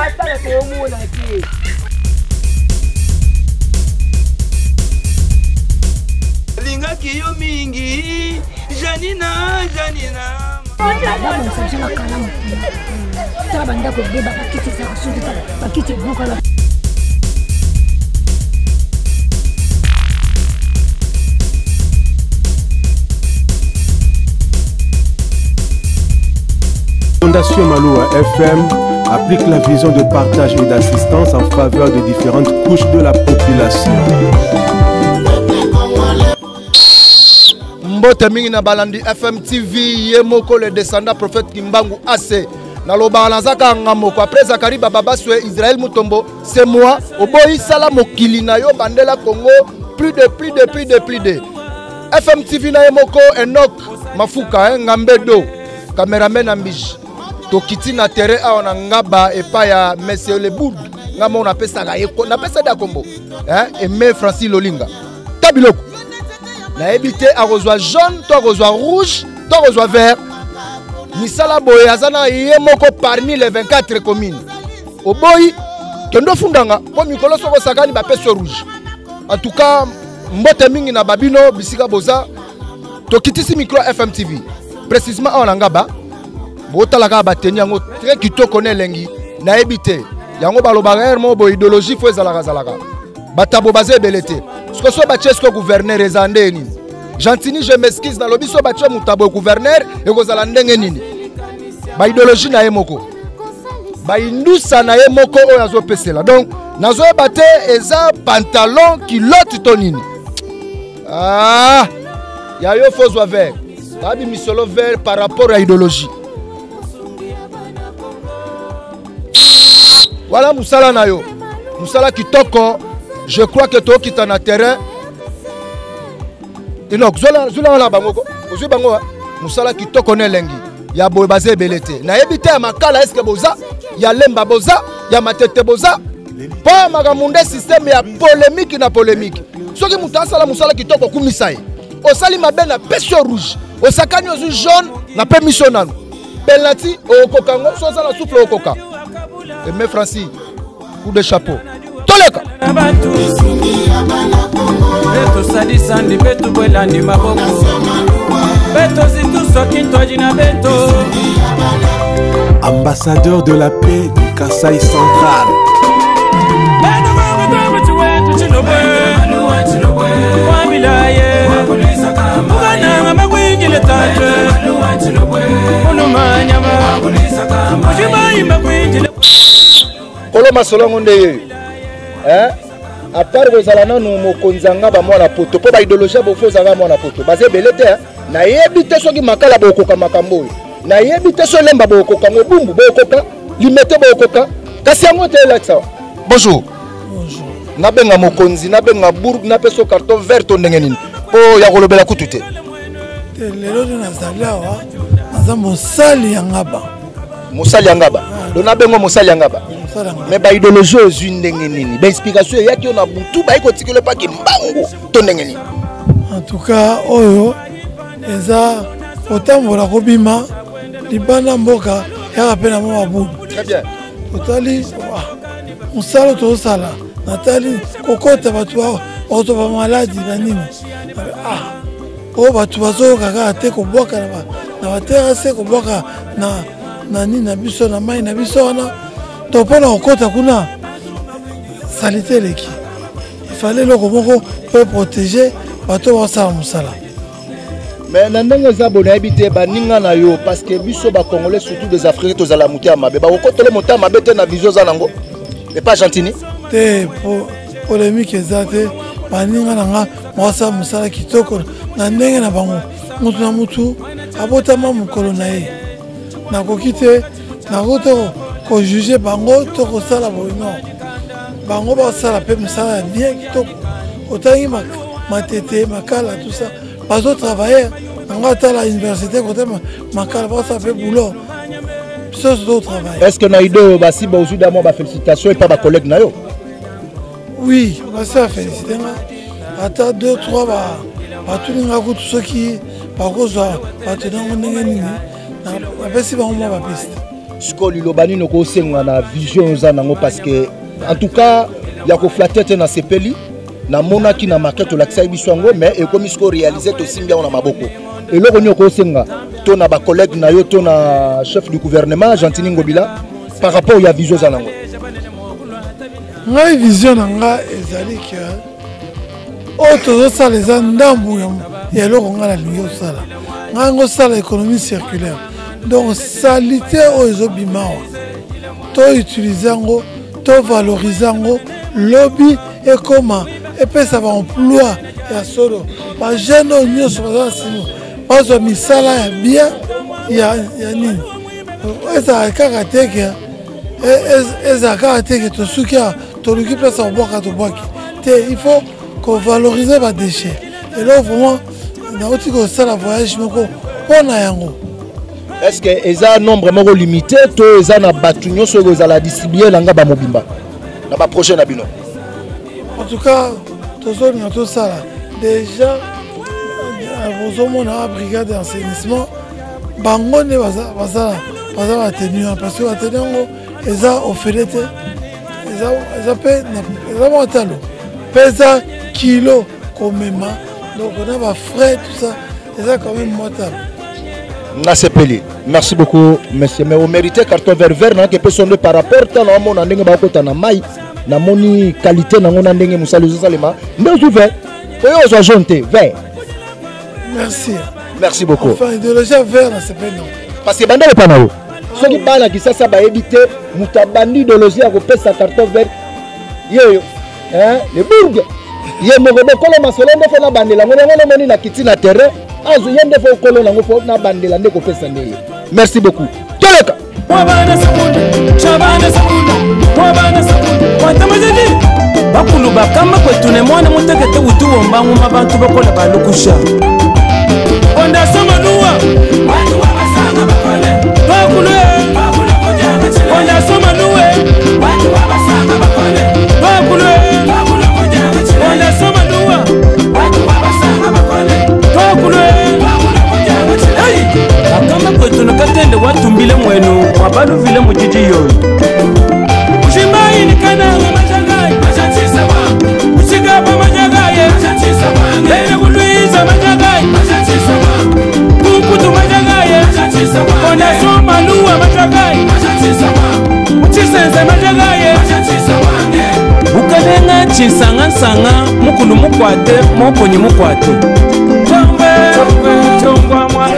Atala komona ki. Linga kiyo mingi. Janina. Dama nsajila kalamu. Taba ndako beba pakiti za kusudi pakiti buka la. Fondation Maloua FM applique la vision de partage et d'assistance en faveur des différentes couches de la population. Mbote mingi na balandi FM TV yemoko le descendant prophète Kimbangu AC. Na loba nazaka ngamoko après Zakari Babaswe Israël Mutombo c'est moi oboyi sala mokili na yo bandela Congo plus de FM TV na yemoko Enoch Mafuka Ngambedo cameraman ambiji tokiti na terrain a on ngaba epa ya monsieur le boud ngama on apesa ga yeko na pesa da kombo Aimé Francis Lolinga tabiloko na ebité a rejoint jaune to rejoint rouge to rejoint vert misala boye azana yemoko parmi les 24 communes oboyi kendo fundanga ko mikolo soko sakani ba peso rouge en tout cas mbote mingi na babino bisika boza tokitisi micro FM TV précisément en ngaba botalaka bateni yango très kitoko ne lengi na ebité yango balobaka mo bo idéologie fo ezalaka batabo bazé belete ce so ba chesko gouverneur ezande nini gentini je m'excuse na lobiso ba che mutabo gouverneur ekozala ndenge nini ba idéologie na yemoko ba indusa na yemoko oyo azopesela donc nazo baté eza pantalon culotte tonini ya yo fo zo vert abi misolo vert par rapport à idéologie. Voilà Moussala Nayo. Moussala Kitoko, je crois que toi qui t'en as terrain. Et non, Zola la Bangoko, Moussala Kitoko Nelengi. Ya Bobaze Belete. Na ebité à Makala est-ce que Boza, ya Lemba Boza, ya Matete Boza. Pas Magamunde système ya polémique na polémique. Ce qui Moussala Moussala Kitoko Kumisaï. Au sali mabe na pesio rouge. Au sakani ozu jaune na pe missionnaire. Penalty au Kokango, soza la souffle au Koka. Aimé Francis, coup de chapeau. Toleka. Ambassadeur de la paix du Kasaï central. Koloma solongo ndeye à part vos alana nous mokonzanga ba mwana poto po ba idéologie bo fozanga mwana poto bazé belete na yebite soki makala bokoka makambo na yebite so lemba bokoka ngobumbu bokoka limete bokoka kasi yango te la ça. Bonjour nabenga mokonzi nabenga bourg na peso carton vert to ndenge nini po ya kolobela kutute lelo na zalawa naza mosali yangaba dona bengo mosali yangaba mais ba idéologie ozwi ndenge nini ba explication yaki na butu ba ikotikele pa ki mbangu to ndenge nini en tout cas oyo eza otambola kobima libanda mboka ya pena mo babu très bien otali musalo to sala natali kokota batu auto ba maladi ba nini o batu bazo kaka te ko boka na baterase ko boka na nini na biso na mai na biso wana to pona okota kuna salité leki il fallait le moko pour protéger bato ba sa musala mais nandenge za bona habité baninga na yo parce que biso ba congolais surtout des africains to zala mutia mabe ba okotole mutia mabe te na vision za nango et pas gentini te polémique ezate baninga nanga mwasa musala kitoko na ndenge na bango mutu na mutu abotama mukolo na ye na kokite na koto ko juger bango to ko sala bono bango ba sala pe musala bien kitoko otangi matete makala tout ça bazo travailler à la université côté makala ba ça fait boulot ça c'est d'autres travail. Est-ce que naïdo basi ba ozu d'amo ba félicitations et pas ba collègue na yo? Oui, ba ça féliciter nga ata 2 3 ba tout nga ko tout ce qui ba ko za ba te ndenge nini na pesi ba mo ba piste siko lilobani noko senga na vision za nango parce que en tout cas ya ko flatter na sepeli na monaki na market to lakisa biswango mais et comme siko réaliser to simbia na maboko et loko nyoko senga to na ba collègue na yo to na chef du gouvernement Gentini Ngobila par rapport ya vision za nango ngai vision nga ezali que auto ça les ndambu ya loko nga na lingi osala nga ngo sala économie circulaire donc salité aux obimawa to utiliser ngo to valoriser ngo lobby et comment et puis ça va emploi ya solo ba jeune nyos ba sino bazo misala ya bien ya nini eza karateke eza karateke to sukia to luki place en bois to bois il faut qu'on valorise les déchets et là vraiment na oti ko sala voyage moko pona yango. Est-ce que eza nombre moko limité to eza na batu nyonso ko za la distribuer langa ba mobimba na ba projet na bino? En tout cas tout ça là déjà vous avez une brigade d'assainissement bango ne baza tenu parce que tenu eza offerete eza pe eza motalo pesa kilo komema donc on a des frais tout ça eza quand même motalo. Merci beaucoup, monsieur. Mais vous méritez carton vert que personne par rapport à mon andeng bakota na mai na moni qualité na mon andeng musali salema. Mais ouvert. Et aux ajonté vert. Merci beaucoup. Enfin idéologie vert c'est pas non. Parce que banda le panao. Ceux qui parlent qui ça va éviter mutabandi idéologie à pesa carton vert. Yo hein les bourg. Yé mo kolo masolo ndefo na bandela ngona moni na kiti na terrain. Merci beaucoup. Katende watumbile mwenu wabalu vile mujiji yoyo Ushimai ni kana majagai Machatisa wa Uchigaba majagai Machatisa wa Lele kuluiza majagai Machatisa wa Kukutu majagai Machatisa wa Kona soma luwa majagai Machatisa wa Uchisense majagai Machatisa wa Ukadenga chisanga sanga Mukulu mukwate Mokonyi mukwate Chombe Chomba mwa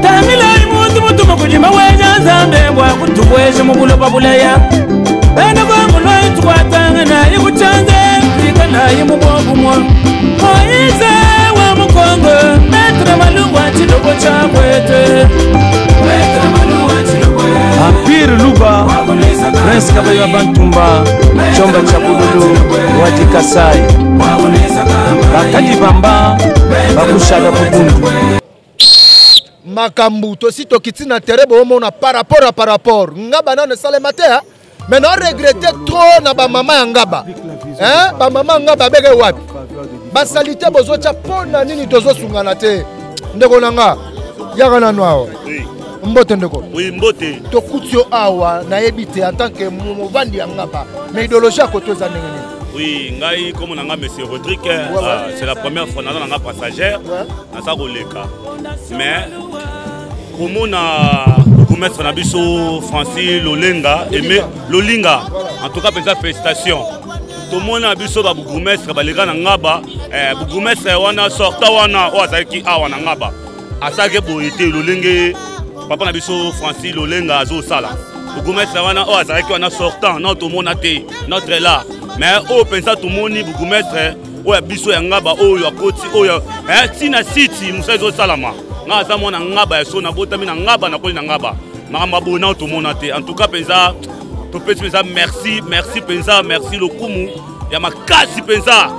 Tamila imuntu mutu makujima weja zambe mbwa kutuweshe mubuloba bulaya Bena kwa muloi tukwatanga na ikuchanze Fika na imu mwagumwa Moize wa mkongo Metre malungwa chilogo cha kwete Metre malungwa chilogo Ampire Luba Prince Kabayo Abantumba Chomba Chapululu Wati Kasai Bakadi Bamba Bakushaga Kubundu Makambu tosi tokiti na terebo omona par rapport ngaba na sale matin mais non regretter trop na ba mama ngaba hein ba mama ngaba bege wapi ba salite bozocha pona nini tozo sungana te ndeko nanga yaka na nwao mbote ndeko oui mbote to kutio awa na yebite en tant que movandi ngaba mais idéologie à côté za ndenge. Oui, ngai comme on a monsieur Rodrigue, c'est la première fois dans la passagère, dans sa roleka. Mais comme on a commettre na biso Francis Lolinga aimé Lolinga, en tout cas félicitations. Tout le monde a biso ba bourgmestre ba lega na ngaba, bourgmestre wana sorta wana o azaki awa na ngaba. Asake boité Lolinga, papa na biso Francis Lolinga azo sala. Bourgmestre wana o azaki wana sortant, non tout le monde a été notre là. Mais au pensa tout le monde bourgmestre o ya biso ya ngaba o ya koti o ya tina city musezo salama nga za mona ngaba ya so na botami na ngaba na koli na ngaba makamba bona tout le monde ate en tout cas pensa to pensa merci pensa merci lokumu ya makasi pensa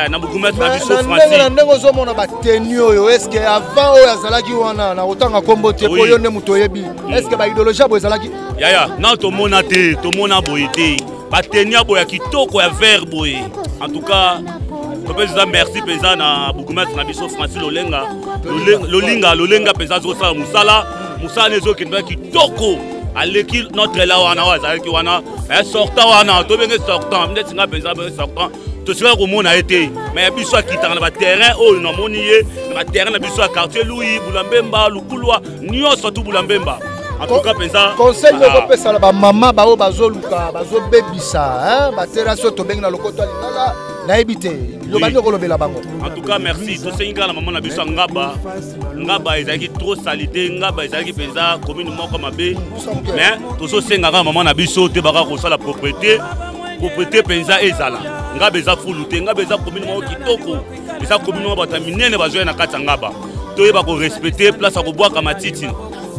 na bourgmestre na biso Francis ndenge zo mona ba tenue oyo est-ce que avant o ya zalaki wana na otanga kombo te po yo ne muto yebi est-ce que ba idéologie bo zalaki ya na to mona te to mona boyete ba tenue bo ya kitoko ya verbe en tout cas topesa merci penza na bourgmestre na biso Francis Lolinga penza zosala musala nezokende kitoko aleki notre la wana wazalaki wana sortant wana tobenge sortant ndeti nga penza sortant tosika komona ete mais biso akitanga na ba terrain oyo na moni ye na ba terrain na biso ya quartier Louis Bulambemba Lukulwa nyonso tu Bulambemba en tout cas penza conseil de kopesa la ba mama ba o bazoluka bazobebisa hein ba terrasse tobenge na lokoto alingala na ebite yo bandi kolobela bango. En tout cas merci tosenga na maman na biso ngaba ezaki trop salité ngaba ezaki penza commune moko mabe mais tozo senga na maman na biso te baka ko sala propriété penza ezala ngaba eza fulute ngaba eza commune moko kitoko eza commune moko bataminene bazoya na kata ngaba toyeba ko respecter place ko boaka matiti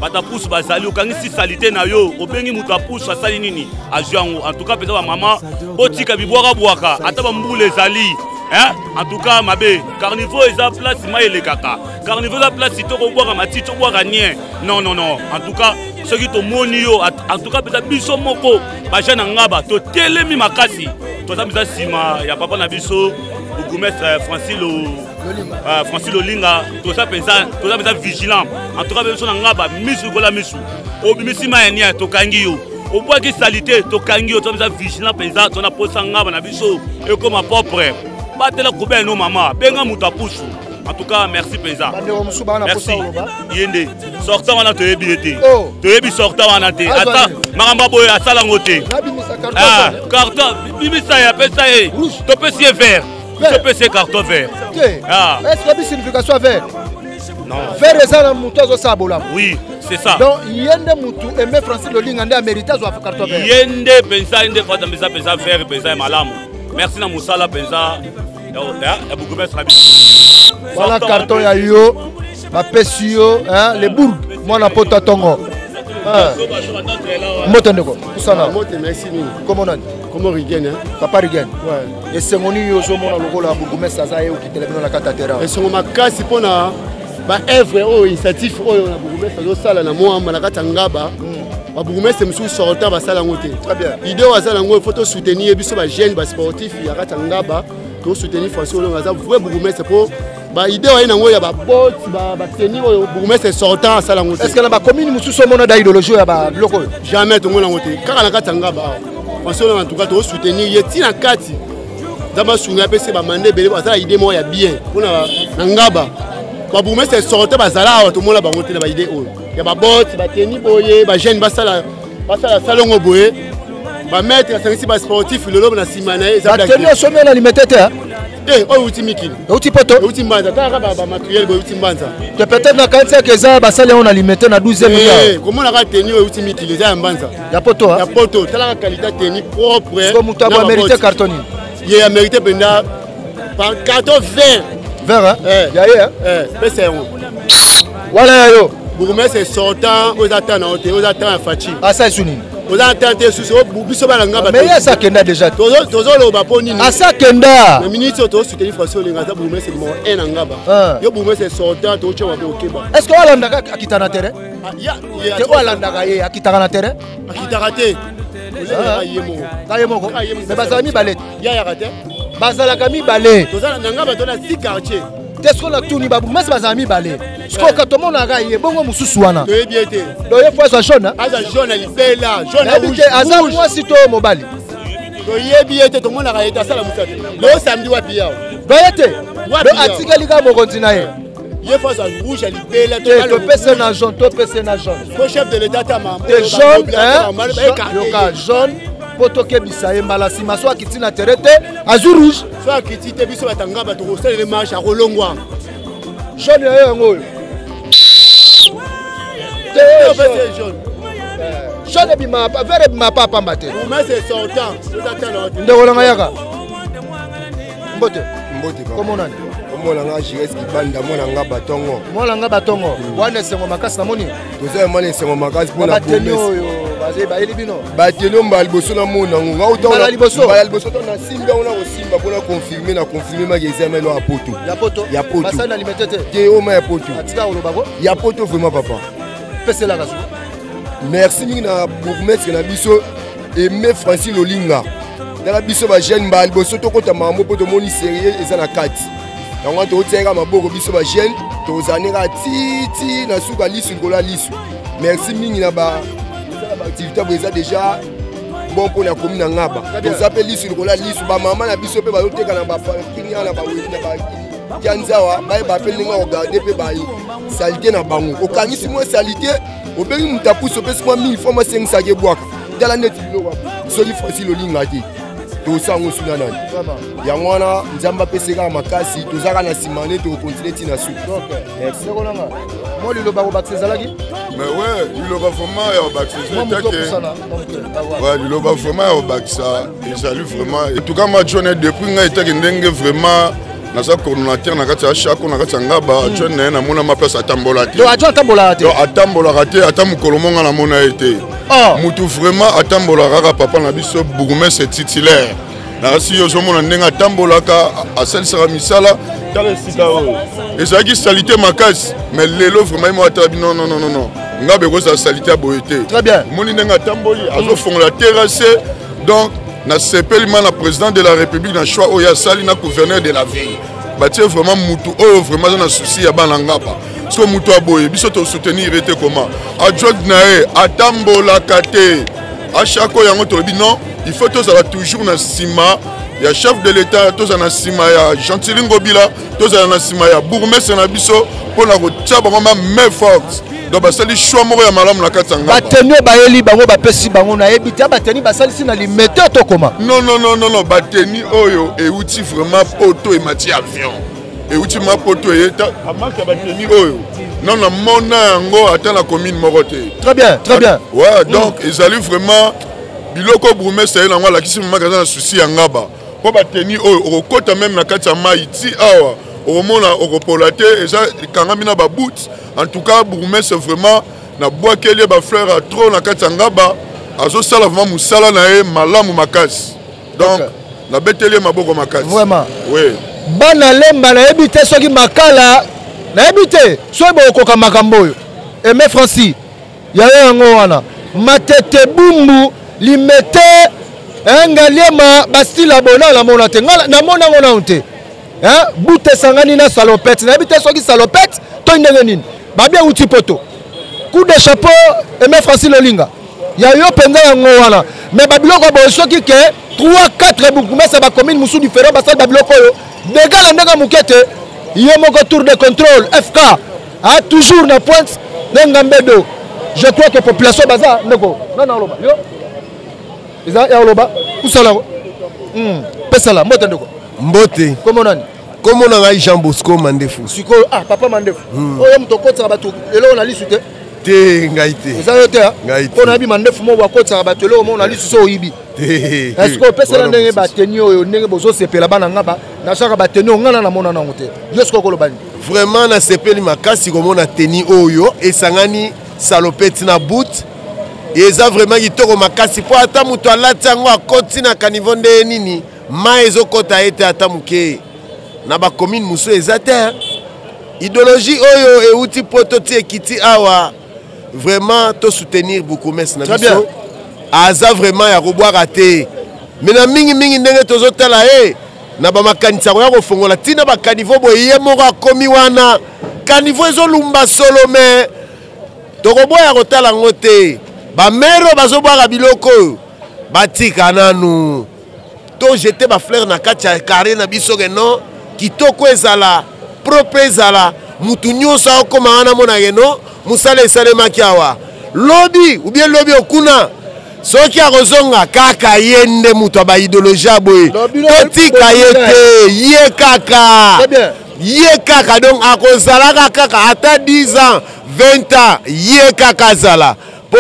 bata pousse bazali okangisi salité na yo obengi mutu apousse asali nini ajango. En tout cas penza ba mama botika bibwaka ata bambule ezali hein. En tout cas mabe carnivore eza place maele kaka carnivore eza place toko boaka matiti boaka nien non en tout cas ce qui to moni yo en tout cas penza biso moko ba jeune ngaba to telemi makasi to za biso sima ya papa na biso bourgmestre Francis Lolinga to ça penza vigilant. En tout cas biso na ngaba misu kola misu obimisi mayania to kangi yo obwaki salité to kangi yo to biso vigilant penza to na posa ngaba na biso e comme propre batela kubela no mama benga muta pusu. En tout cas merci penza merci yende sortant wana to yebi sortant wana te ata maramba boye asala ngote carton bimisa ya pesa e to pesi vert to pesi carton vert est-ce que la signification vert non vert ezala mutu azosabola oui c'est ça donc yende mutu aimé Francis Lolinga nde amérite azwa carton vert yende penza inde fata penza vert penza malamu merci na musala penza ya bourgmestre voilà carton ya yo bapesi yo les bourg mwana pota tongo moto ndeko kusana moto merci nini comment nani comment Rigen papa Rigen ouais esengoni yo zo mona lokola bourgmestre aza ye okitele bino na kata terrain esongo makasi pona ba œuvre oyo initiative oyo na bourgmestre azosala na mwamba na kata ngaba ba bourgmestre musu sortant basala ngote très bien idée azala ngo photo soutenir biso ba jeune ba sportif ya kata ngaba to soutenir Francis Lolinga za vrai bourgmestre po ba idée oyo nango ya ba bot ba tenir oyo bourgmestre sortant asala ngote. Est-ce que na ba commune musu so mona da idéologie ya ba loko jamais to ngona ngote kaka na kata ngaba Francis Lolinga en tout cas to soutenir yeti na kati dama sunga pese ba mande bele basala idée mo ya bien pona na ngaba ba bourgmestre sortant bazala awa to mona bango te na ba idée oyo ya ba bot ba tenir boye ba jeune basala salongo boye ba maître asangisi ba sportif lolo na simana eza ba tenir so mena limité te oyo uti mikili uti poto uti mbanza kaka ba matériel boye uti mbanza te peut-être na kanisa que ça basali on a limité na 12e milliard comment la tenir oyo uti mikili eza ya mbanza ya poto tala qualité tenir propre so mutu abo mérité carton ye a mérité benda par carton vert ya ye pesa yango wala yo bourgmestre sortant aux attentes aux attentes fachi asa sunini aux attentes sous biso bala ngaba mais ya ça kenda déjà tozo loba poni ni asa kenda le ministre to soutenir Francis Lolinga za bourgmestre mo en ngaba yo bourgmestre sortant to chewa ko keba est-ce que wala ndaka akita na terrain ya te wala ndaka ye akita na terrain akita te kayemo mais bazami balé ya kate bazala kami balé tozala ngaba to na 6 quartiers qu'est-ce qu'on a tout ni babu mas bazami balé ce qu'on quand on a gagné bongo mususu wana to ebiete do ye fois jaune aza jaune libela jaune rouge aza moi si to mobali to yebiete to mona ka eta sala musate do samedi wapi yao do yete do atikeli ka mokonzi na ye ye fois rouge libela to pese na jaune to pese na jaune to chef de l'état tama jaune yoka jaune poto kebisa ye mbala sima so akiti na terete azu rouge so akiti te biso batanga bato kosalela marche a kolongwa jaune ya yango jaune bima vert bima pa pamba te mais c'est sortant ndeko langa yaka mbote comment nani mwana nga jires kibanda mwana nga batongo wana esengo makasi namoni toza mwana esengo makasi mpona bino bateni mbala liboso na mona ngo mbala liboso to na simba ona kosimba mpona confirme maki eza melo ya poto basali na limete te te oma ya poto atika olobako ya poto vraiment papa peselaka su merci mingi na bourgmestre na biso aimé Francis Lolinga ndaka biso ba jeune ba liboso to kota mambo po to moni sérieux eza na kati yango to tsenga maboko biso ba jeune to zanira titi na suka lisu ngola lisu merci mingi na ba activité beza déjà bon pour la commune na ngaba to appelle lisu ngola lisu ba mama na biso pe ba yoteka na ba kinya na ba weli na ba kianzawa ba appelle nga regarder pe ba salité na bango okangisi mo salité obengi mutapuso pe sima 1000 fois ma 500 ke bwaka dala net bilo soli facile olinga ti to sango suna nani yango wana nzamba peseka makasi tozaka na simane to continuer ti na su merci kolanga mo lilo ba bakisezalaki mais ouais lilo ba vraiment ya bakisezalaki ouais lilo ba vraiment ya bakisa et salut vraiment et tout cas ma journée depuis nga etaki ndenge vraiment naza coordinateur na kati ya shako na kati ya ngaba journée na mona ma place atambola te atambola te atamukolo monga na mona ete mutu vraiment atambola kaka papa na biso bourgmestre titulaire na si yo zomona ndenge atambolaka asalisaka misala tala esika oyo ezalaki salite makasi mais lelo vraiment imo atabi non nga bekoza salite ya boye te très bien moni ndenge atamboli azofongola terrasse donc na sepeli ma na président de la république na choix oyo asali na gouverneur de la ville batie vraiment mutu oyo vraiment aza na souci ya bana ngaba so mutu aboye biso tosoutenir ete comment adjoint na ye atambolaka te achako yango tolobi non il faut tozala toujours na nsima ya chef de l'état tozala na nsima ya Gentil Ngobila tozala na nsima ya bourgmestre na biso mpona kotia bango ma main forte donc basali choix moko ya malamu na kati ya ngaba bateni bayeli bango bapesi bango nayebi te bateni basalisi na limete to koma non bateni oyo euti vraiment poto emati avion euti ma poto eyeta amaka bateni oyo non na mona yango ata na commune moko te très bien ouais donc ezali vraiment biloko bourgmestre ye nango alakisi mamaka aza na souci ya ngaba mpo bateni oyo okokota meme na kati ya mai ti awa okomona okopola te eza ekangami na babout en tout cas bourgmestre vraiment na bwakeli ye bafleur ya trop na kati ya ngaba azosala vraiment mosala na ye malamu makasi donc nabeteli ye maboko makasi vraiment oui bana lemba nayebi te soki makala nayebi te soki bokokoka makambo oyo Aimé Francis yayo yango wana matete bumbu limete ngaliema bastila bona la mona te na mona ngona te bute sangani na salopette nayebi te soki salopette to ndenge nini babia uti poto coup de chapeau Aimé Francis Lolinga yayo penza yango wana mais babiloko bo soki ke 3-4 bourgmestre ba commune musu différent basal babiloko yo dégala ndenge mukete yemoko tour de contrôle FK a toujours na pointe nengambedo je crois que population baza ndeko non loba yo iza ya loba usala pesala mbote ndeko mbote comment nani comment on a Jean Bosco Mandefu siko papa Mandefu oyo mutokotsa bato elo na lisu te te ngaite eza yo te pona bi Mandefu mo wakotsa bato elo mo na lisu so oyibi est-ce que pesala ndenge bateni oyo ndenge bozo sepela bana ngaba na chaka bateni ngana na mona nango te yo siko kolobani vraiment na sepeli makasi komona teni oyo esangani salopette na boot eza vraiment kitoko makasi po ata mutu alati yango akoti na kanivo nde nini ma ezokota ete ata muke na ba commune musu eza te idéologie oyo euti poto ti ekiti awa vraiment to soutenir bourgmestre na biso aza vraiment ya kobwaka te mais na mingi ndenge tozotala na ba makanisa ya kofongola tina ba kanivo boye ye moko akomi wana kanivo ezolumba solo mais tokoboya kotala ngo te bamero bazobwaka biloko batika nanu to jete bafleur na kati ya carré na biso ke non kitoko ezala propre ezala mutu nyonso akoma wana mona ke non musala esalemaki awa lobi ou bien lobi okuna soki akozonga kaka ye nde mutu aba idéologie aboye totika ye te ye kaka donc akozalaka kaka ata 10 ans 20 ans ye kaka azala po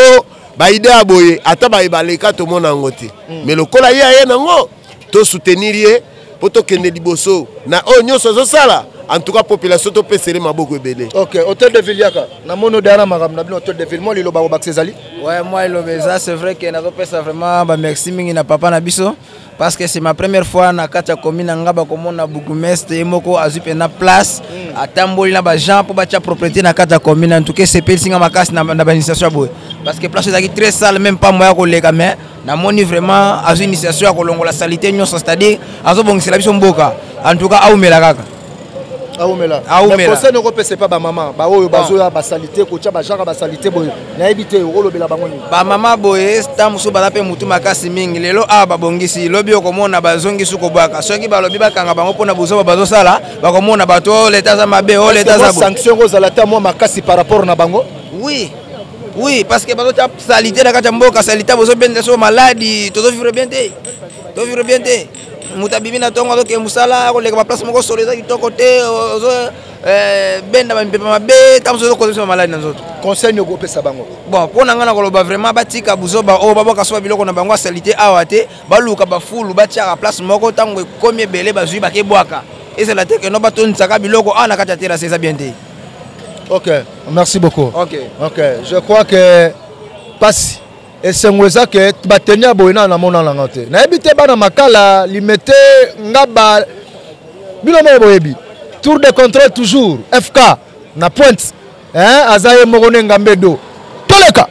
baide aboye ata baleka tomona yango te mais lokola ye aye nango to soutenir ye po tokende liboso na oyo nyonso azosala en tout cas population topesele maboko ebele. Ok, hôtel de ville yaka na mono dara magam na bien hôtel de ville moi liloba ko bakisezali. Ouais, moi lobeza c'est vrai que na pesa vraiment ba merci mingi na papa na biso parce que c'est ma première fois na kati ya commune ngaba komona bourgmestre moko azupe na place atamboli na ba gens pour ba tia propriété na kati ya commune en tout cas c'est pel singa makasi na ba initiation boy parce que place ezaki très sale même pas moya ko leka mais namoni vraiment azo initiation ya kolongola salite nyonso, c'est-à-dire azobongisela biso mboka. En tout cas aumela kaka. Aumela. Mais conseil ne repese pas ba maman, ba oyo bazoya ba salite ko tia ba jara ba salite boy. Na ebité olobela bango ni. Ba maman boye tamuso bala pe mutu makasi mingi lelo ba bongisi lobi okomona bazongi suko bwaka. Soki ba lobi bakanga bango pona bozo bazo sala, bakomona bato leta za mabe o leta za sanction ko zalata moi makasi par rapport na bango. Oui. Oui, parce que bazo ta salite na kata mboka salite bozo bende so maladi, tozo vivre bien te. To vivre bien te. Mutabibi na tongo ke musala ko leka ba place moko solo za kitoko te ozo benda ba mpepa mabe tamuso ko so maladi na nzoto. Conseil ne go pesa bango. Bon, pona ngana ko loba vraiment batika buzoba o baboka so biloko na bango salite awate baluka ba fulu batia ka place moko tango komi ebele bazui ba ke bwaka. Et c'est la tête que no batonisa biloko ana kata tera c'est ça bien te. Ok, merci beaucoup. Ok. Ok, je crois que passe et c'est moi que batenia boina na mona langote. Na ebité bana makala limité ngaba bilomo boyebi. Tour de contrôle toujours FK na pointe. Hein azaye mogone ngambedo. Toleka.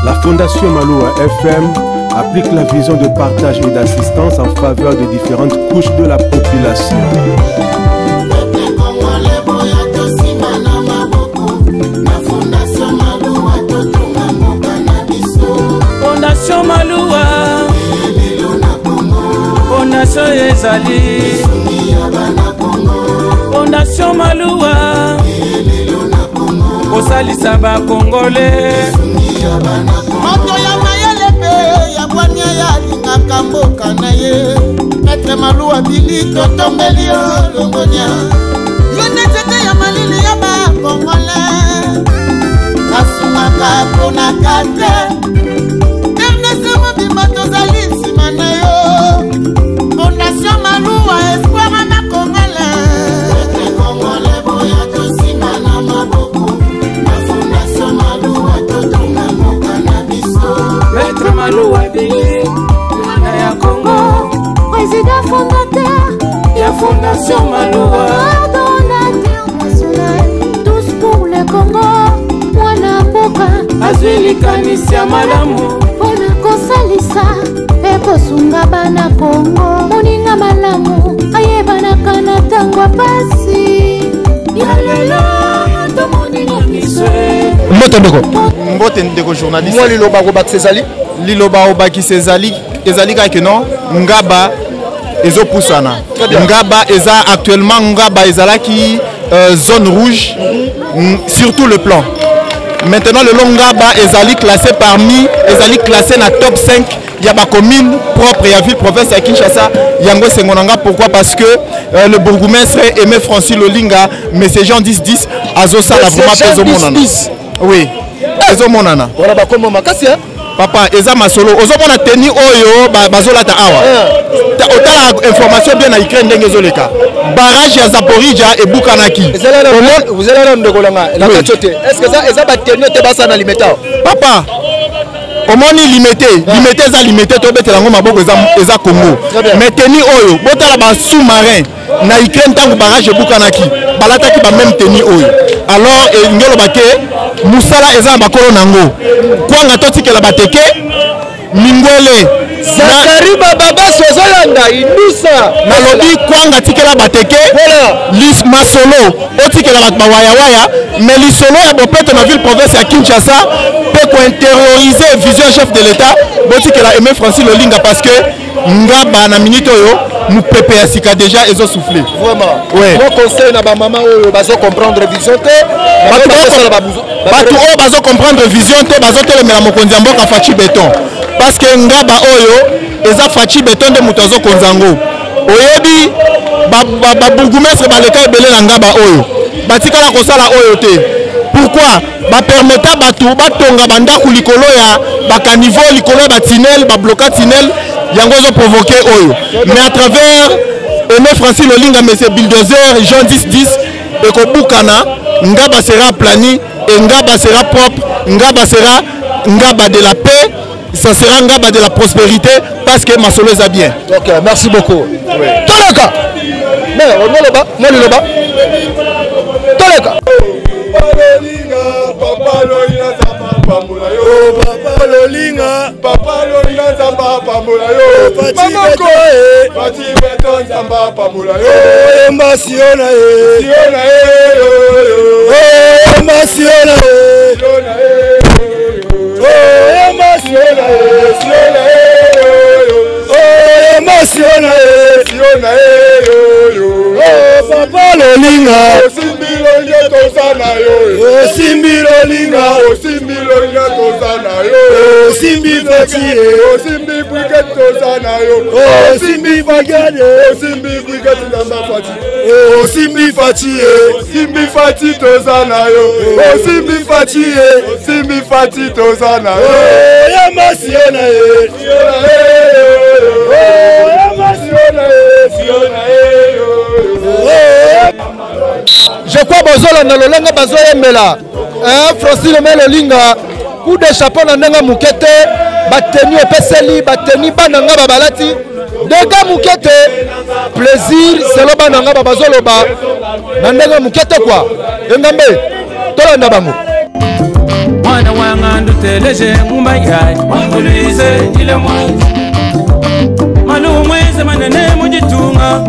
La Fondation Maloua FM applique la vision de partage et d'assistance en faveur des différentes couches de la population. Fondation Maloua, Fondation Ezali, Fondation Maloua, Osalisa ba Congolais. Moto ya mayele pe ya kwanya ya lingaka mboka na ye. Maître Maloua bili totombeli o longonya. Yone tete ya malili ya ba Congolais. Kasumaka pona kate. Fondation Maloua, espoir à ma Congolais. Congolais, boya tosima na maboko. La Fondation Maloua, totonga moka na biso. Maître Maloua Bili, na ya Congo. Président fondateur, ya Fondation Maloua. Coordonnateur national, tous pour le Congo. Mwana mboka, azwili kanisia malamu. Pona kosalisa. Kosunga bana Kongo moninga malamu ayebanaka na tango pasi yalela to moninga miswe mbote ndeko mbote ndeko journaliste moi liloba ko bak Césali liloba obaki Césali ezali kaka non ngaba ezopusana ngaba eza actuellement ngaba ezalaki zone rouge surtout le plan. Maintenant le long ngaba ezali classé parmi ezali classé na top 5. Il y a ma commune propre, il y a ville province à Kinshasa. Yango Sengonanga, pourquoi? Parce que le bourgmestre Aimé Francis Lolinga, mais ces gens 10-10, Azosa la vraiment peso monana. Oui, peso monana. Voilà, bah comment makasi hein? Papa, eza masolo. Ozomona teni oyo bazola ta awa. Otala information bien na Ukraine ndenge zoleka. Barrage ya Zaporizhia et Bukanaki. Vous allez là ndekolanga la kachote. Est-ce que ça eza ba teni te basa na limeta? Papa. Omoni limité za limité to betela ngo maboko eza Congo. Mais teni oyo botala ba sous-marin na Ukraine tango barrage Bukanaki balataki ba même teni oyo. Alors ngelo bake musala eza ba kolo nango. Kwanga totikela bateke mingwele Zakari baba sozolanda inusa nalobi kwanga tikela bateke lis masolo otikela bat bawaya waya mais lisolo ya bopeto na ville province ya Kinshasa peut intérioriser vision chef de l'état botikela Aimé Francis Lolinga parce que ngaba na minute oyo mupepe ya sika déjà ezo souffler vraiment ouais mon conseil na ba maman oyo bazo comprendre vision te batu oyo bazo comprendre vision te bazo telemela mokonzi ya mboka Fachi Beton parce que ngaba oyo eza Fachi Beton de muto azo konzango oyebi ba bourgmestre baleka ebele na ngaba oyo batikala kosala oyo te pourquoi ba permettre batu batonga bandako likolo ya bakaniveau likolo ya batinel ba bloquer tinel yango zo provoquer oyo mais à travers Aimé Francis Lolinga monsieur bulldozer Jean 10-10 et kobukana ngaba sera plani et ngaba sera propre ngaba sera ngaba de la paix. Ça sera ngaba de la prospérité parce que ma solo est bien. Ok, merci beaucoup. Toleka. Mais on est là-bas, moi le là-bas. Toleka. pambola yo papa lolinga nzamba pambola yo pati beto nzamba pambola yo yemba siona ye siona ye yemba siona ye siona ye yemba siona ye siona ye yemba siona ye siona ye papa lolinga osimbilo nyoto sana yo osimbilo linga osimbilo nyoto sana yo osimbi fatie osimbi brigade sana yo osimbi bagade osimbi brigade namba fati osimbi fatie osimbi fati to sana yo osimbi fatie osimbi fati to sana yo yamba siona ye siona ye yamba siona ye siona ye je crois bozola na lolanga bazoyembela Francine Melolinga coup de chapeau na ndanga mukete bateni opeseli bateni bananga babalati dega mukete plaisir selo bananga babazoloba na ndanga mukete kwa engambe tolanda bango mwana wanga nduteleje ngumbayai wanguluize ile mwanzi manu mweze manene mujitunga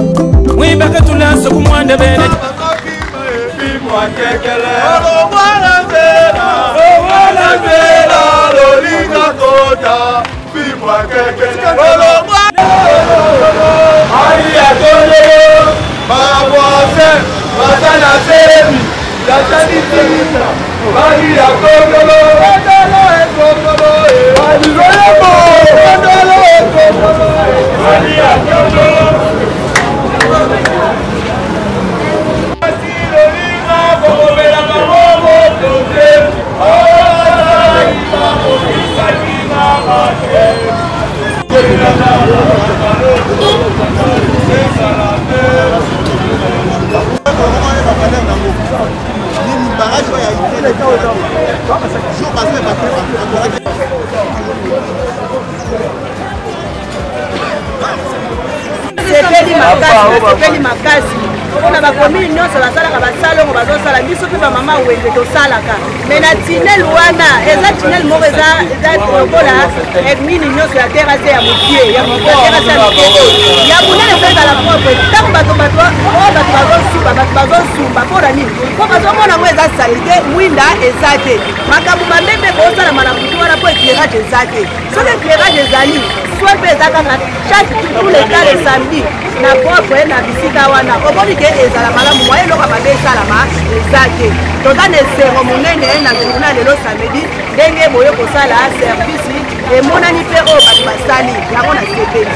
mwibaka tulaso kumwande bene lolinga kota bimwa kekele Maria Tolo Babwase Basana Sebi Datani Tina Maria Tolo Bandalo Ekokolo Bandalo Ekokolo Maria Tolo sepeli makasi mpona bakomini nyonso basalaka basalongo bazosala biso mpe bamama wende tosalaka me na tinel wana eza tinel moko eza lokola mini nyonso ya terase ya mokie ya terase ya mokie ya monene mpe ezala propre ntango bato bazosumba bato bazosumba mpona nini mpo bazomona ngo eza sali te mwinda eza te makambo mameme kosalama na butu wana mpo éclairage eza te soki éclairage ezali soit mpe eza kaka chaque tout le temps le samedi na propre na bisika wana omoni ke ezala malamu mwa eloko mabe esalama eza te toza na esengo monene na journal lelo samedi ndenge boye kosala service emonani mpe oyo bato basali yango na sepeli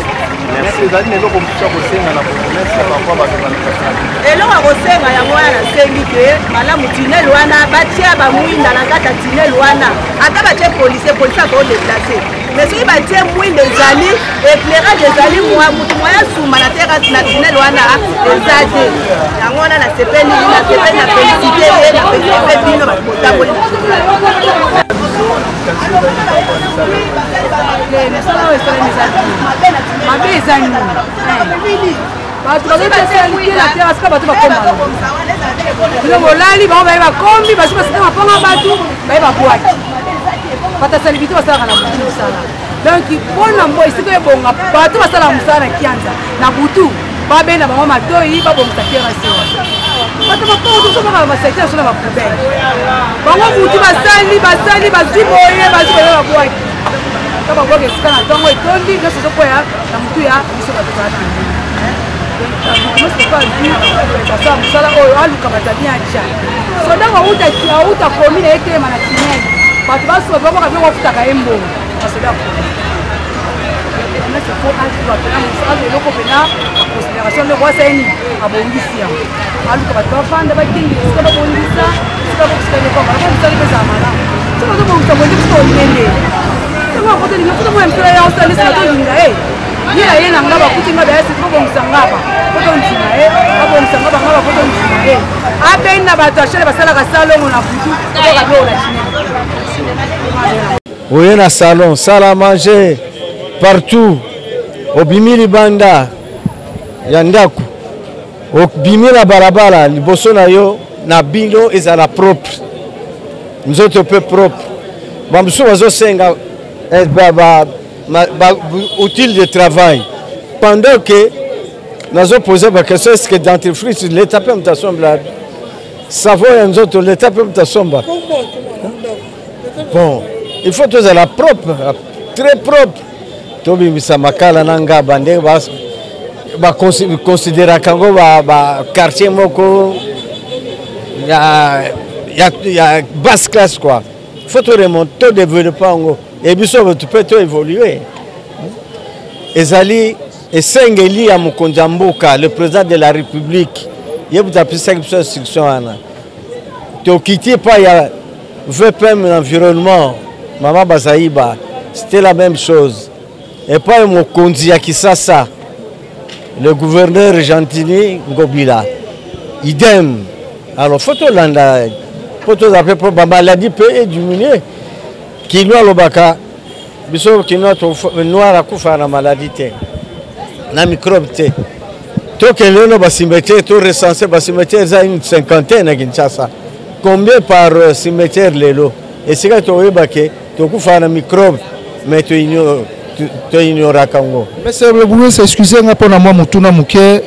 eloko akosenga yango wana nasengi ke malamu tinel wana batia bamwinda na kati ya tinel wana ata batie polise akodeplace mais soki batie mwinda ezali éclairage ezali mutu moya suma na terrasse na tinel wana eza te yango wana nasepeli na félicité ye na félicité bino bato botamboli mabe eza nini bato bazotesala terrasse ka bato bakomala bino bolali bango baye bakombi basi basita maponga bato baye babwaki batasali bito basalaka na butu mosala donc mpona mbo esika ebonga bato basalaka mosala na kianza na butu babenda bango matoi babongisa terrasse bato bakoososomaka basekter so na bapoubele bango butu basali bazwi boye bazwi boye babwaki ka babwaki esika na ntongo etondi nyonso ezokwea na motu ya biso bato baati basala mosala oyo aluka bazali ya ja so ntango auta komi na ye telema na tineli bato basuba baboka mpe bafutaka ye mbongo basoda eloko pena considération ndeko asali abongisi yango aluka bato bafanda bakengi esika babongisa esika bokosika lekoma babongisali mpe ezala malamu so bazobongisa bonde biso olende ntango akotelinga futa moya misala ya osalisa tolinga ye yela ye na ngaba kuti ngaba yasi babongisa ngaba potondima ye babongisa ngaba potondima ye abenda bato ashele basalaka salongo na butu okabeola oye na salon sala à manger partout obimi libanda ya ndako obimi na balabala liboso na yo na bino ezala propre nzoto pe propre Bamsou bazosenga outil de travail. Pendant que nous avons posé la question, est-ce que dentifrice, l'État peut me t'assembler? Savon et nous autres, l'État peut me t'assembler. Bon, il faut tout la propre, très propre. Tobi Misamakala Nanga Bande, considérer Kango, quartier Moko, il y a basse classe quoi. Il faut tout remonter, tout développer. Et puis tu peux tout évoluer. Ezali et Sengeli à Mukondjamboka, le président de la République, il y a plus de 5 instructions. Tu as quitté pas, il y a VPM l'environnement, Maman Bazaïba, c'était la même chose. Et pas Mukondi à Kisasa, le gouverneur Gentini Ngobila, idem. Alors, Photolanda, la maladie peut diminuer. Qui noie le baka, biso qui noie à couper la maladie, la microbe. Tout que l'on a cimetière, tout recensé, cimetière, il y a une cinquantaine à Kinshasa. Combien par cimetière les lots? Et c'est quand tu as baké, tu coupes la microbe, mais tu ignores à Congo. Mais c'est le boulot, c'est excusez pour moi, Moutuna Mouké,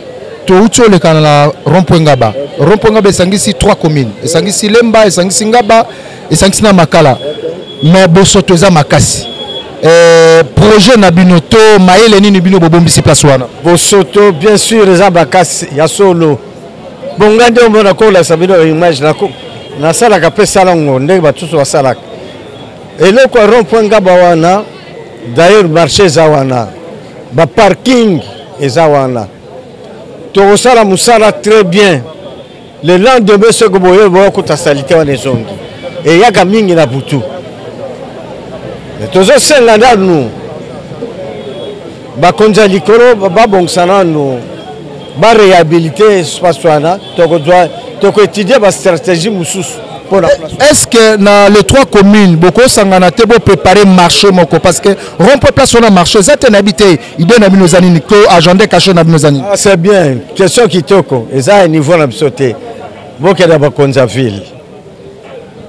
tu as eu le canal Rompongaba. Rompongaba est ici 3 communes. Et c'est ici Lemba, et c'est ici Ngaba, et c'est ici Makala. Mais Bosoto za makasi. Projet Nabinoto, Maël Nini Bino Bobombisi Plaswana. Bosoto, bien sûr, les Ambakasi, il y a solo. Bon, regardez, on a encore la Sabino image, na sala kapé salongo, ndé batu sur salak. Et là, quoi, rond-point Gabawana, d'ailleurs, marché Zawana, ba parking et Zawana. Torosala Moussala très bien. Le lendemain, ce que vous voyez, vous avez salité en ezongi. Et il y a Gamingi na Boutou. Tozo senga nous ba konza likolo ba bongsana nous ba réhabiliter espace wana toko étudier ba stratégie mususu pour la place. Est-ce que dans les 3 communes beaucoup sangana te bo préparer marché moko parce que rompe place on a marché ça te habité il donne à nos années ko agenda caché na nos années. Ah c'est bien question kitoko et ça niveau na sauter boke da ba konza ville.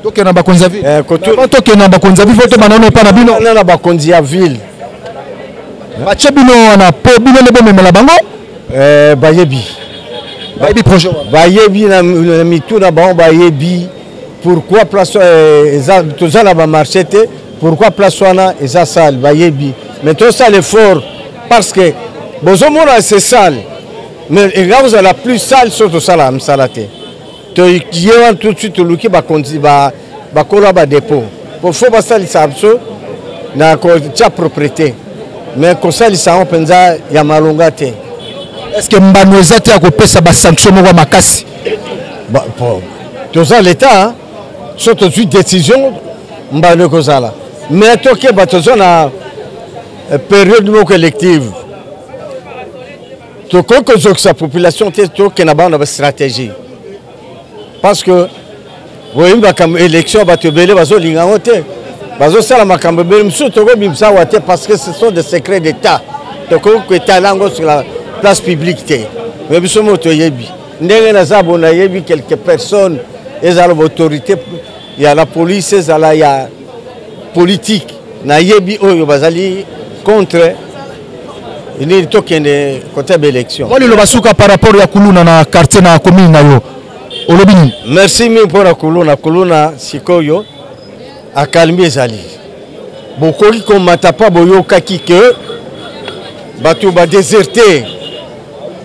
Toke na bakonza ville. Toke na bakonza ville faut to banano pa na bino. Na bakonza ville. Bache bino na po bino le bomemela bango. Bayebi. Bayebi projet. Bayebi na mitu na bango bayebi. Pourquoi place tout ça là ba marché te pourquoi place wana eza sale bayebi. Mais tout ça l'effort parce que bozomona c'est sale. Mais vous avez la plus sale surtout ça là msalate. Qui est tout de suite le qui va dépôt. Pour faut pas ça l'isabso na la propriété. Mais comme ça l'isabso penza ya malongate. Est-ce que mbanozate a coupé sa sanction mo makasi? Bah tout ça l'état surtout suite décision mbano kozala. Mais toke batozo na période mo collective. To ko sa population to ke na ba na stratégie. Parce que oui, l'élection va te belé, parce que ce sont des secrets d'État. Donc, sur la place publique. Mais il y a quelques personnes, il y a l'autorité, il y a la police, il y a la politique. Il y a contre il côté de l'élection. Par rapport à Kuluna, na quartier na commune na yo. Merci pour la Kuluna Sikoyo à calmer Zali. Beaucoup qui combattent pas boyo kaki que batu ba déserté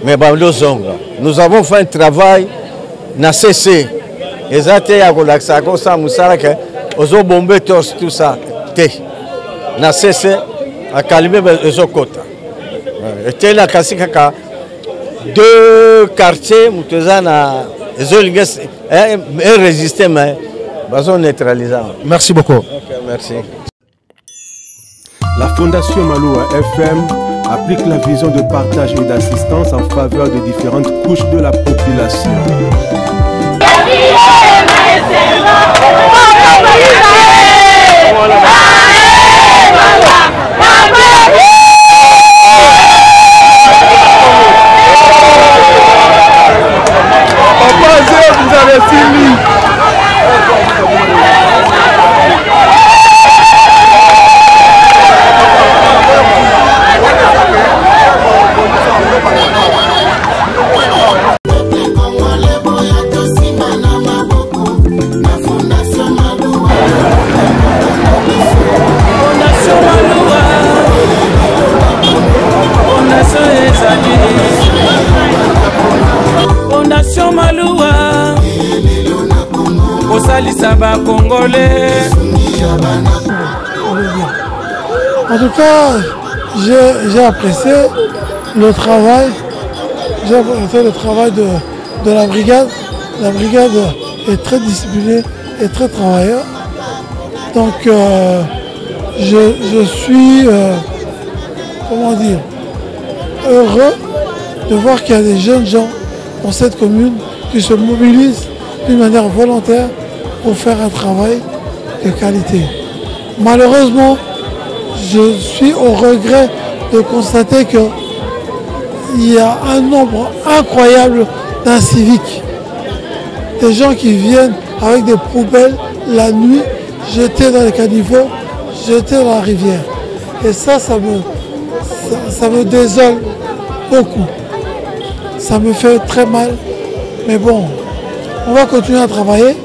mais ba lozonga. Nous avons fait un travail na cessé. Ezate ya kolaksa ko sa musala que ozo bomber tout ça te na cessé à calmer les kota. Et tel la kasika ka 2 quartiers mutezana résister, mais neutralisant. Merci beaucoup. Okay, merci. La Fondation Maloua FM applique la vision de partage et d'assistance en faveur des différentes couches de la population. Vous avez fini. En tout cas, j'ai apprécié le travail. J'ai apprécié le travail de la brigade. La brigade est très disciplinée et très travailleur. Donc, je suis, comment dire, heureux de voir qu'il y a des jeunes gens dans cette commune qui se mobilisent d'une manière volontaire pour faire un travail de qualité. Malheureusement, je suis au regret de constater qu'il y a un nombre incroyable d'inciviques. Des gens qui viennent avec des poubelles la nuit, jeter dans les caniveaux, jeter dans la rivière. Et ça me désole beaucoup. Ça me fait très mal. Mais bon, on va continuer à travailler.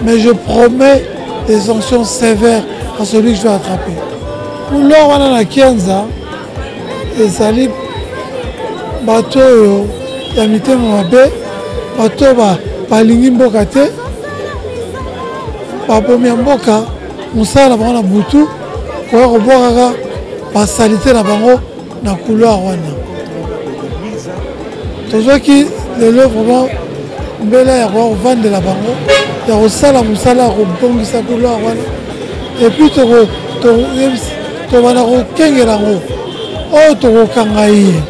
Mais je promets des sanctions sévères à celui que je vais attraper. Pour l'or, on a la Kianza. Et Salib, bateau, yamite mabe, bateau, balingi mboka te, babomi mboka, musala na bango na butu, koya kobwakaka basalite na bango na couloir wana. Tozwaki lelo vraiment mbela ya koya kovandela bango, ya kosala mosala ya kobongisa couloir wana. Et puis tobana kokengela yango oyo tokokanga ye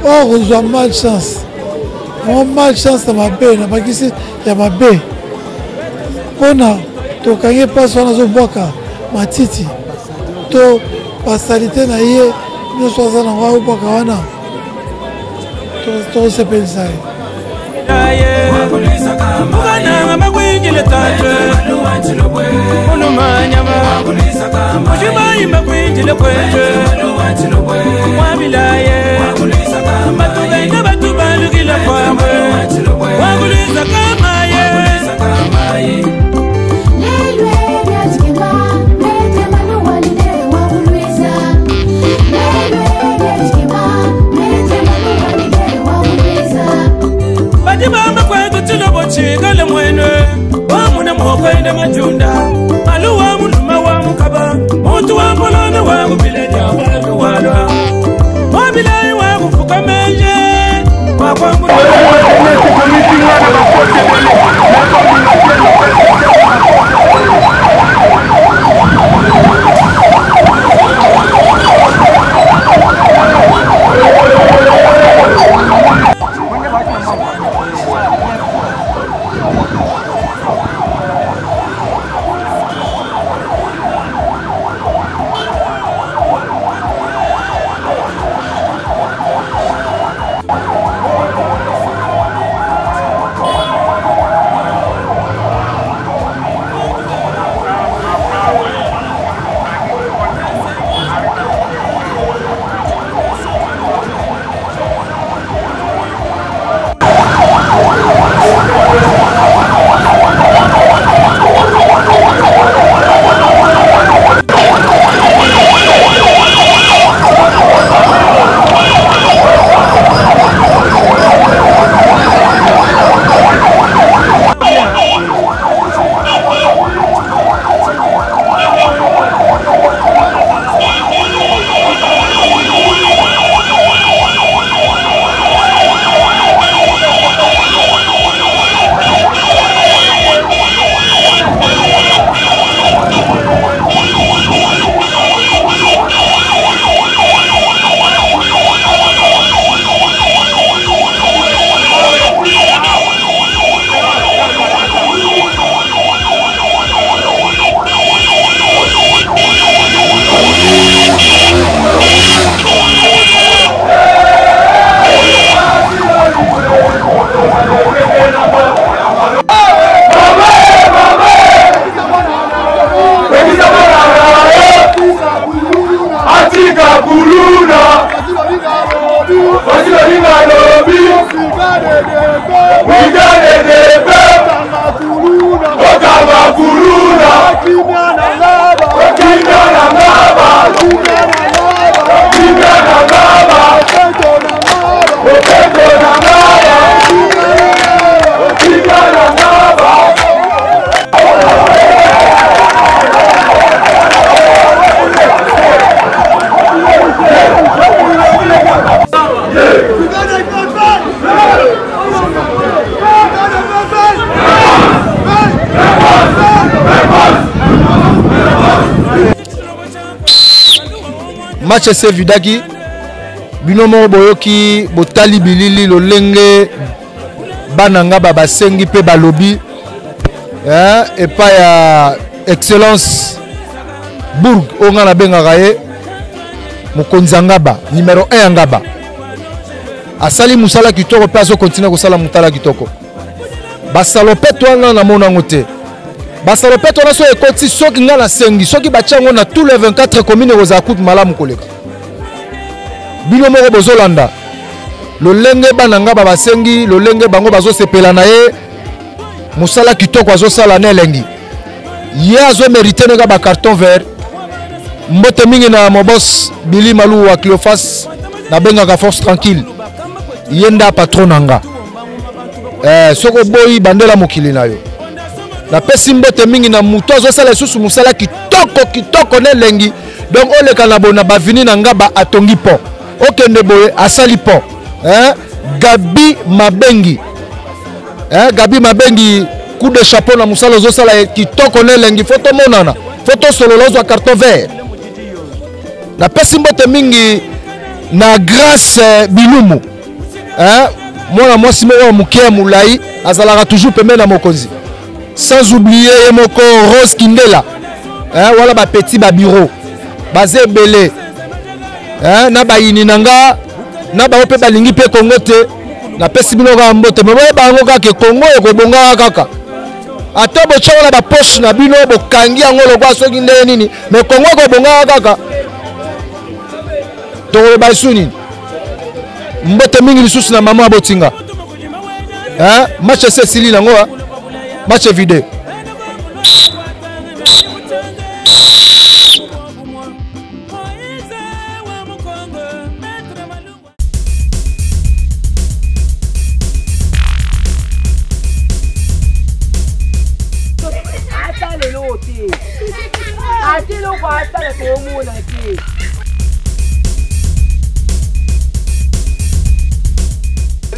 oyo kozwa malchance vraiment malchance na mabe na bakisi ya mabe mpona tokangi mpasi wana azobwaka matiti to basalite na ye nyonso aza nango ayobwaka wana tokosepelisa ye Mugananga makwinjile tatwe Unumanyama Mushimayi makwinjile kwetwe Mwabilaye Matugenda batubalukila kwamwe Wakulisa kamaye Batibamba kwetu tilobo chikale mwenwe Wamuna mwokwende majunda Maluwa muluma wa mukaba Muntu wa mbolono wa kubileja watu walwa Mwabilayi wa kufuka menje Wakwa mbolono match ese vidaki bino moko boyoki botali bilili lolenge bana ngaba basengi pe balobi epa ya excellence Bourg onga na bengaka ye mokonzi ngaba numéro 1 ngaba asali musala kitoko pe azo continue kosala mutala kitoko basalopeto wana na mona ngote basalopeto na so ekoti soki nga na sengi soki bachango na tous les 24 communes oza coupe malamu koleka bino moko bozolanda lolenge bana ngaba basengi lolenge bango bazosepela na ye musala kitoko azosala na elengi ye azo mérité nega ba carton vert mbote mingi na mobos Billy Malou wa Cleophas na bengaka force tranquille yenda patron nanga soko boyi bandela mokili na yo na pesi mbote mingi na muto azosala susu musala kitoko ne lengi donc oleka na bona bavini na ngaba atongi po okende boye asali po Gabi Mabengi Gabi Mabengi coup de chapeau na musala azosala kitoko ne lengi photo monana photo sololozo wa carton vert na pesi mbote mingi na grâce bilumu mwana mwasi moko muke mulai azalaka toujours pembe na mokonzi sans oublier yemoko Rose Kindela wala ba petit ba bureau bazé belé na bayini nanga na ba ope balingi pe Kongo te na pesi bino ka mbote me bango kaka Kongo ekobonga kaka ata bochola ba poche na bino bokangi yango lokwa soki ndenge nini me Kongo ekobonga kaka to ba suni mbote mingi lisusu na mama botinga match sesili nango match vide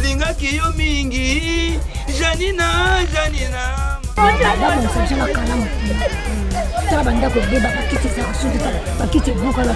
Lingaki yo mingi Janina Baba nsajala kalamu. Taba ndako beba bakiti za kusudi bakiti buka la